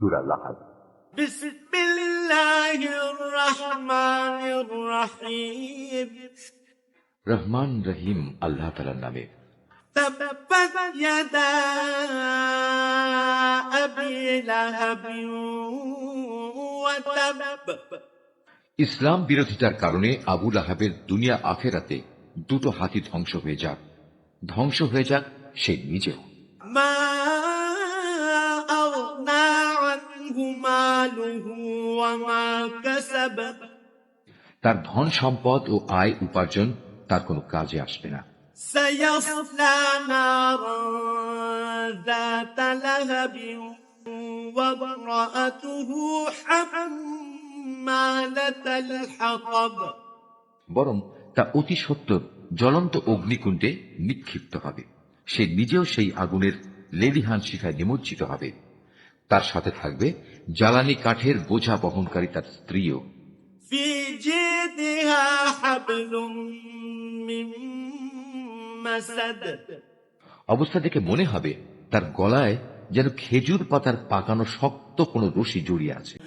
সূরা লাহাব। বিসমিল্লাহির রহমানির রহিম। রহমান রহিম আল্লাহ তাআলার নামে। তাব্বাত ইয়াদা আবি লাহাব ওয়া তাব। ইসলাম বিরোধিতার কারণে আবু লাহাবের দুনিয়া আখেরাতে দুটো হাতি ধ্বংস হয়ে যাক, ধ্বংস হয়ে যাক সে নিজেও। মা আগনা আনহু মালুহু ওয়া মা কাসাব। তার ধন সম্পদ ও আয় উপার্জন তার কোনো কাজে আসবে না। সায়াসলা নারান যাতা লাহাবিন ওয়া ইমরাআতুহু হাম্মালাতাল হাতাব। বরং তা অতি সত্য জ্বলন্ত অগ্নিকুণ্ডে নিক্ষিপ্ত হবে, সে নিজেও সেই আগুনের লেলিহান শিখায় নিমজ্জিত হবে। তার সাথে থাকবে জ্বালানি কাঠের বোঝা বহনকারী তার স্ত্রীও। ফি জিদিহা হাবলুম মিন মাসাদ। অবস্থা দেখে মনে হবে তার গলায় যেন খেজুর পাতার পাকানো শক্ত কোনো রশি জড়িয়ে আছে।